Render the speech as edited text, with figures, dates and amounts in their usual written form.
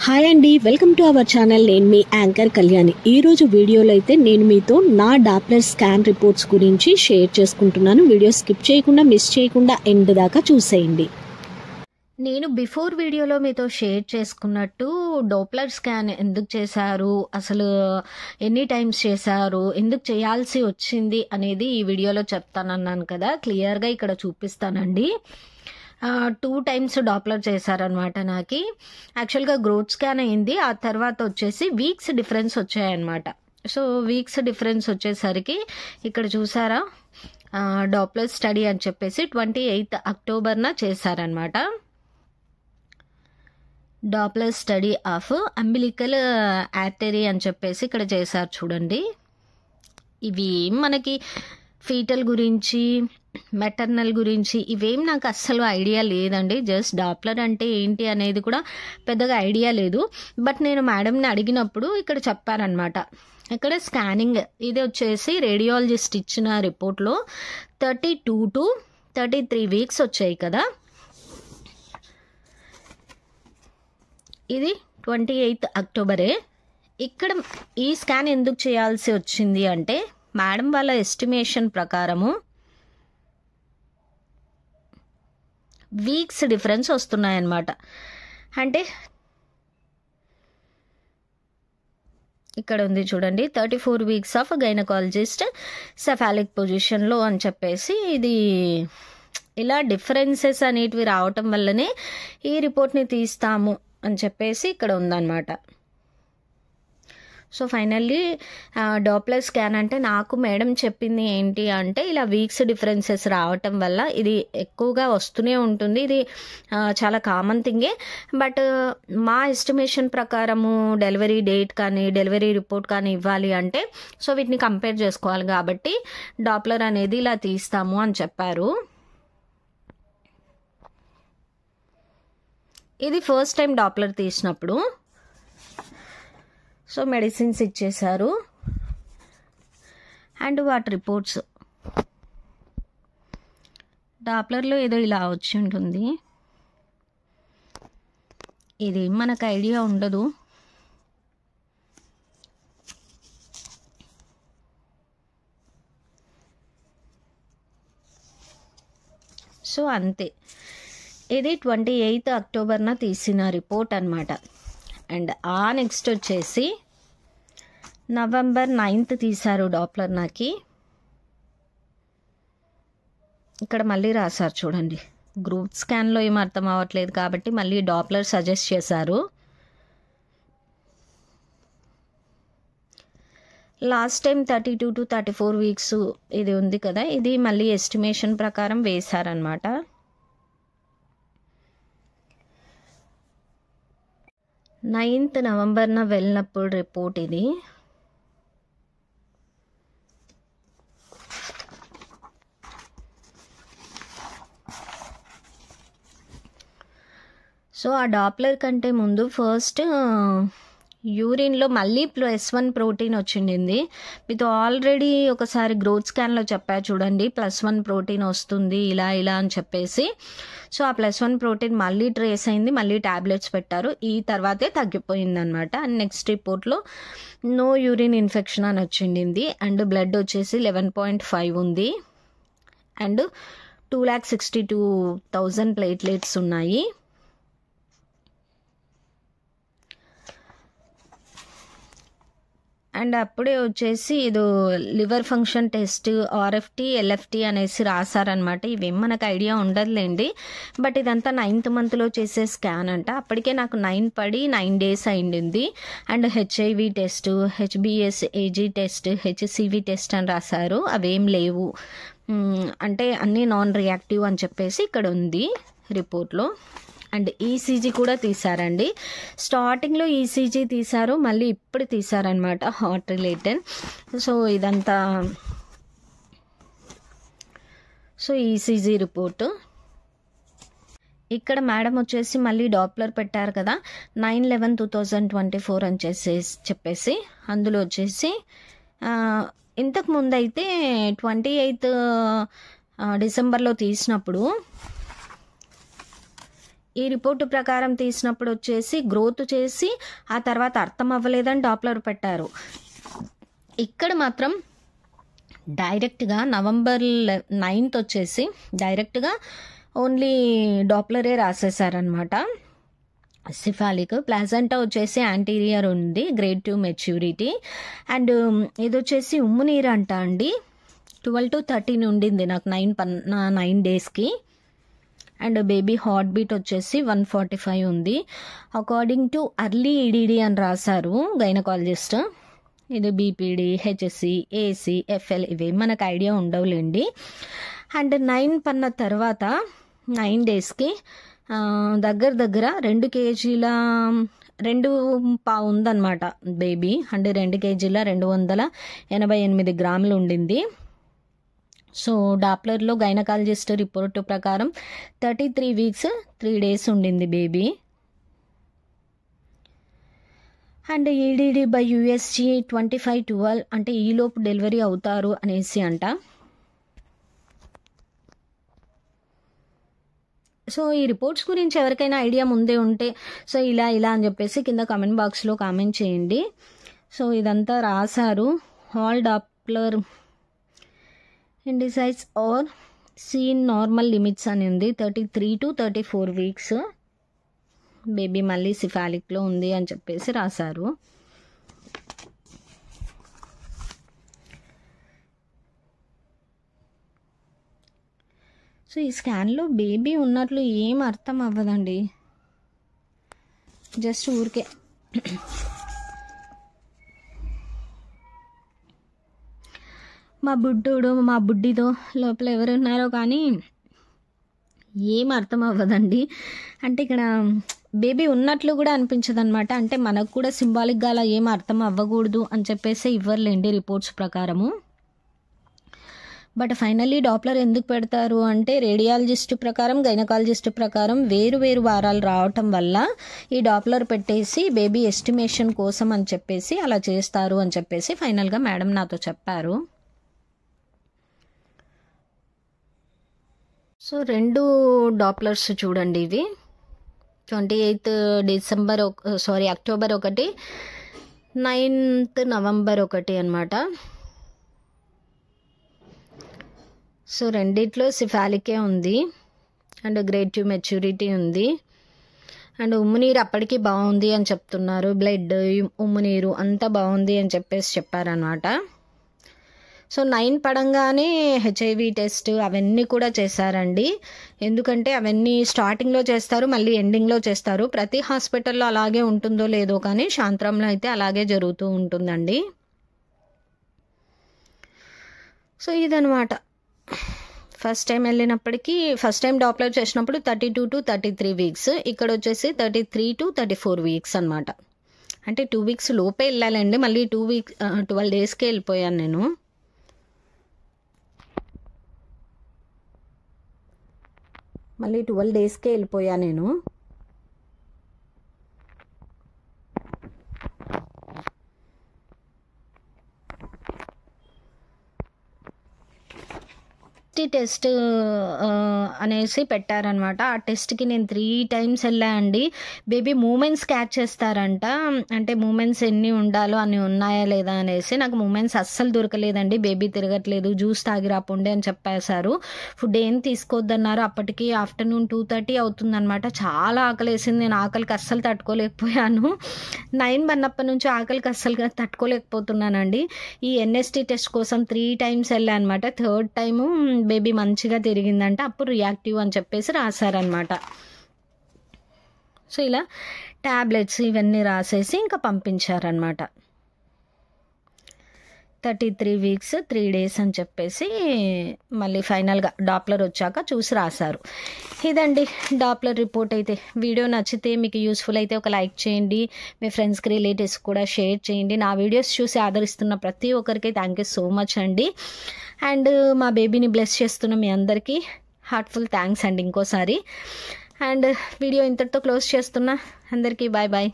Hi అండి, welcome to our channel. నేను మీ anchor Kalyani. ఈరోజు వీడియోలో అయితే నేను మీతో నా డాప్లర్ స్కాన్ రిపోర్ట్స్ గురించి షేర్ చేసుకుంటున్నాను. వీడియో స్కిప్ చేయకుండా మిస్ చేయకుండా ఎండ్ దాకా చూసేయండి. నేను బిఫోర్ వీడియోలో మీతో షేర్ చేసుకున్నట్టు డాప్లర్ స్కాన్ ఎందుకు చేశారు, అసలు ఎన్ని టైమ్స్ చేశారు, ఎందుకు చేయాల్సి వచ్చింది అనేది ఈ వీడియోలో చెప్తానన్నాను కదా. క్లియర్గా ఇక్కడ చూపిస్తానండి. 2 టైమ్స్ డాప్లర్ చేశారనమాట. నాకు యాక్చువల్గా గ్రోత్ స్కాన్ అయింది, ఆ తర్వాత వచ్చేసి వీక్స్ డిఫరెన్స్ వచ్చాయన్నమాట. సో వీక్స్ డిఫరెన్స్ వచ్చేసరికి ఇక్కడ చూసారా, డాప్లర్ స్టడీ అని చెప్పేసి 28 అక్టోబర్న చేశారనమాట. Doppler study of umbilical artery అని చెప్పేసి ఇక్కడ చేశారు చూడండి. ఇవి మనకి ఫీటల్ గురించి, మెటర్నల్ గురించి ఇవేం నాకు అస్సలు ఐడియా లేదండి. జస్ట్ డాప్లర్ అంటే ఏంటి అనేది కూడా పెద్దగా ఐడియా లేదు. బట్ నేను మేడంని అడిగినప్పుడు ఇక్కడ చెప్పారనమాట. ఇక్కడ స్కానింగ్ ఇది వచ్చేసి రేడియాలజిస్ట్ ఇచ్చిన రిపోర్ట్లో 32 to 33 వీక్స్ వచ్చాయి కదా. ఇది 28 అక్టోబరే. ఇక్కడ ఈ స్కాన్ ఎందుకు చేయాల్సి వచ్చింది అంటే మేడం వాళ్ళ ఎస్టిమేషన్ ప్రకారము వీక్స్ డిఫరెన్స్ వస్తున్నాయన్నమాట. అంటే ఇక్కడ ఉంది చూడండి, 34 వీక్స్ ఆఫ్ గైనకాలజిస్ట్ సెఫాలిక్ పొజిషన్లో అని చెప్పేసి ఇది ఇలా డిఫరెన్సెస్ అనేటివి రావటం వల్లనే ఈ రిపోర్ట్ని తీస్తాము అని చెప్పేసి ఇక్కడ ఉందన్నమాట. సో ఫైనల్లీ డాప్లర్ స్కాన్ అంటే నాకు మేడం చెప్పింది ఏంటి అంటే ఇలా వీక్స్ డిఫరెన్సెస్ రావటం వల్ల ఇది ఎక్కువగా వస్తూనే ఉంటుంది, ఇది చాలా కామన్ థింగే. బట్ మా ఎస్టిమేషన్ ప్రకారము డెలివరీ డేట్ కానీ డెలివరీ రిపోర్ట్ కానీ ఇవ్వాలి అంటే సో వీటిని కంపేర్ చేసుకోవాలి కాబట్టి డాప్లర్ అనేది ఇలా తీస్తాము అని చెప్పారు. ఇది ఫస్ట్ టైం డాప్లర్ తీసినప్పుడు. సో మెడిసిన్స్ ఇచ్చేశారు అండ్ వాటి రిపోర్ట్స్. డాప్లర్లో ఏదో ఇలా వచ్చి ఉంటుంది, ఇది మనకు ఐడియా ఉండదు. సో అంతే, ఇది 28 అక్టోబర్న తీసిన రిపోర్ట్ అనమాట. అండ్ నెక్స్ట్ వచ్చేసి నవంబర్ 9th తీశారు డాప్లర్. నాకు ఇక్కడ మళ్ళీ రాశారు చూడండి, గ్రూప్ స్కాన్లో ఏం అర్థం అవ్వట్లేదు కాబట్టి మళ్ళీ డాప్లర్ సజెస్ట్ చేశారు. లాస్ట్ టైం 32 to 34 వీక్స్ ఇది ఉంది కదా, ఇది మళ్ళీ ఎస్టిమేషన్ ప్రకారం వేశారనమాట. నవంబర్న వెళ్ళినప్పుడు రిపోర్ట్ ఇది. సో ఆ డాప్లర్ కంటే ముందు ఫస్ట్ యూరిన్లో మళ్ళీ +1 ప్రోటీన్ వచ్చిండింది. మీతో ఆల్రెడీ ఒకసారి గ్రోత్ స్కాన్లో చెప్పా చూడండి, +1 ప్రోటీన్ వస్తుంది ఇలా ఇలా అని చెప్పేసి. సో ఆ +1 ప్రోటీన్ మళ్ళీ ట్రేస్ అయింది, మళ్ళీ ట్యాబ్లెట్స్ పెట్టారు, ఈ తర్వాతే తగ్గిపోయింది అనమాట. అండ్ నెక్స్ట్ రిపోర్ట్లో నో యూరిన్ ఇన్ఫెక్షన్ అని వచ్చిండింది. అండ్ బ్లడ్ వచ్చేసి 11.5 ఉంది అండ్ 2,62,000 ప్లేట్లెట్స్ ఉన్నాయి. అండ్ అప్పుడే వచ్చేసి ఇది liver function test RFT LFT అనేసి రాశారనమాట. ఇవేం మనకు ఐడియా ఉండదులేండి. బట్ ఇదంతా 9th మంత్లో చేసే స్కాన్ అంట. అప్పటికే నాకు 9 పడి 9 days అయింది. And HIV test, HBS AG test, HCV test అని రాశారు, అవేం లేవు అంటే అన్నీ నాన్ రియాక్టివ్ అని చెప్పేసి ఇక్కడ ఉంది రిపోర్ట్లో. అండ్ ECG కూడా తీశారండి. స్టార్టింగ్లో ECG తీశారు, మళ్ళీ ఇప్పుడు తీశారనమాట హార్ట్ రిలేటెడ్. సో ఇదంతా ECG రిపోర్టు. ఇక్కడ మేడం వచ్చేసి మళ్ళీ డాప్లర్ పెట్టారు కదా 9/11/2024 అని చెప్పేసి అందులో వచ్చేసి ఇంతకు ముందు అయితే 28 డిసెంబర్లో తీసినప్పుడు ఈ రిపోర్టు ప్రకారం తీసినప్పుడు వచ్చేసి గ్రోత్ చేసి ఆ తర్వాత అర్థం అవ్వలేదని డాప్లర్ పెట్టారు. ఇక్కడ మాత్రం డైరెక్ట్గా November 9th వచ్చేసి డైరెక్ట్గా ఓన్లీ డాప్లరే రాసేసారనమాట. సిఫాలిక్ ప్లాజెంటా వచ్చేసి యాంటీరియర్ ఉంది, grade 2 మెచ్యూరిటీ. అండ్ ఇది వచ్చేసి ఉమ్ము నీరు అంట అండి. 12 to 13 ఉండింది నాకు 9 డేస్కి. అండ్ బేబీ హార్ట్ బీట్ వచ్చేసి 145 ఉంది. అకార్డింగ్ టు అర్లీ ఈడీడీ అని రాశారు గైనకాలజిస్ట్. ఇది బీపీడీ, హెచ్ఎస్సి, ఏసీ, ఎఫ్ఎల్ ఇవి మనకు ఐడియా ఉండవులేండి. అండ్ 9 పన్న తర్వాత 9 డేస్కి దగ్గర 2 kg 2 ఉందన్నమాట బేబీ. అంటే 2 kg 288 grams ఉండింది. సో డాప్లర్లో గైనకాలజిస్ట్ రిపోర్టు ప్రకారం 33 weeks 3 days ఉండింది baby. And EDD by USG 25-12 అంటే ఈలోపు డెలివరీ అవుతారు అనేసి అంట. సో ఈ రిపోర్ట్స్ గురించి ఎవరికైనా ఐడియా ముందే ఉంటే సో ఇలా అని చెప్పేసి కింద కామెంట్ బాక్స్లో కామెంట్ చేయండి. సో ఇదంతా రాశారు. All Doppler indices are seen normal limits అని ఉంది. 33 to 34 weeks బేబీ మళ్ళీ సిఫాలిక్లో ఉంది అని చెప్పేసి రాశారు. సో ఈ స్కాన్లో బేబీ ఉన్నట్లు ఏం అర్థం అవ్వదండి, జస్ట్ ఊరికే మా బుడ్డోడు మా బుడ్డితో లోపల ఎవరున్నారో కానీ ఏం అర్థం అవ్వదండి. అంటే ఇక్కడ బేబీ ఉన్నట్లు కూడా అనిపించదు అనమాట. అంటే మనకు కూడా సింబాలిక్గా అలా ఏం అర్థం అవ్వకూడదు అని చెప్పేసి ఇవ్వర్లేండి రిపోర్ట్స్ ప్రకారము. బట్ ఫైనల్లీ డాప్లర్ ఎందుకు పెడతారు అంటే రేడియాలజిస్ట్ ప్రకారం గైనకాలజిస్ట్ ప్రకారం వేరు వారాలు రావటం వల్ల ఈ డాప్లర్ పెట్టేసి బేబీ ఎస్టిమేషన్ కోసం అని చెప్పేసి అలా చేస్తారు అని చెప్పేసి ఫైనల్గా మేడం నాతో చెప్పారు. సో 2 డాప్లర్స్ చూడండి, ఇవి 28 అక్టోబర్ 1, 9th November 1 అనమాట. సో రెండిట్లో సిఫాలికే ఉంది అండ్ grade 2 మెచ్యూరిటీ ఉంది. అండ్ ఉమ్మునీరు అప్పటికి బాగుంది అని చెప్తున్నారు. బ్లడ్ ఉమ్మునీరు అంతా బాగుంది అని చెప్పేసి చెప్పారనమాట. సో 9 పడంగానే హెచ్ఐవి టెస్ట్ అవన్నీ కూడా చేశారండి. ఎందుకంటే అవన్నీ స్టార్టింగ్లో చేస్తారు, మళ్ళీ ఎండింగ్లో చేస్తారు. ప్రతి హాస్పిటల్లో అలాగే ఉంటుందో లేదో కానీ శాంతరంలో అయితే అలాగే జరుగుతూ ఉంటుందండి. సో ఇదనమాట. ఫస్ట్ టైం డాప్లర్ చేసినప్పుడు 32 to 33 weeks, ఇక్కడ వచ్చేసి 33 to 34 weeks అనమాట. అంటే 2 weeks లోపే వెళ్ళాలండి. మళ్ళీ 12 daysకే వెళ్ళిపోయాను నేను. మళ్ళీ 12 daysకే వెళ్ళిపోయా నేను. టెస్ట్ అనేసి పెట్టారనమాట. ఆ టెస్ట్కి నేను 3 times వెళ్ళా అండి. బేబీ మూమెంట్స్ క్యాచ్ చేస్తారంట. అంటే మూమెంట్స్ ఎన్ని ఉండాలో అన్ని ఉన్నాయా లేదా అనేసి. నాకు మూమెంట్స్ అస్సలు దొరకలేదండి. బేబీ తిరగట్లేదు, జ్యూస్ తాగి రాపోండి అని చెప్పేశారు. ఫుడ్ ఏం తీసుకోవద్దన్నారు. అప్పటికి ఆఫ్టర్నూన్ 2:30 అవుతుందన్నమాట. చాలా ఆకలి వేసింది. నేను ఆకలికి అస్సలు తట్టుకోలేకపోయాను. 9 పన్నప్పటి నుంచి ఆకలికి అస్సలు తట్టుకోలేకపోతున్నానండి. ఈ ఎన్ఎస్టీ టెస్ట్ కోసం 3 times వెళ్ళా అనమాట. 3rd time బేబీ మంచిగా తిరిగిందంట. అప్పుడు రియాక్టివ్ అని చెప్పేసి రాశారనమాట. సో ఇలా ట్యాబ్లెట్స్ ఇవన్నీ రాసేసి ఇంకా పంపించారనమాట. 33 weeks 3 days అని చెప్పేసి మళ్ళీ ఫైనల్గా డాప్లర్ వచ్చాక చూసి రాశారు. ఇదండి డాప్లర్ రిపోర్ట్ అయితే. వీడియో నచ్చితే మీకు యూస్ఫుల్ అయితే ఒక లైక్ చేయండి. మీ ఫ్రెండ్స్కి రిలేటివ్స్ కూడా షేర్ చేయండి. నా వీడియోస్ చూసి ఆదరిస్తున్న ప్రతి ఒక్కరికి థ్యాంక్ యూ సో మచ్ అండి. అండ్ మా బేబీని బ్లెస్ చేస్తున్న మీ అందరికీ హార్ట్ఫుల్ థ్యాంక్స్ అండి ఇంకోసారి. అండ్ వీడియో ఇంతటితో క్లోజ్ చేస్తున్నా. అందరికీ బాయ్ బాయ్.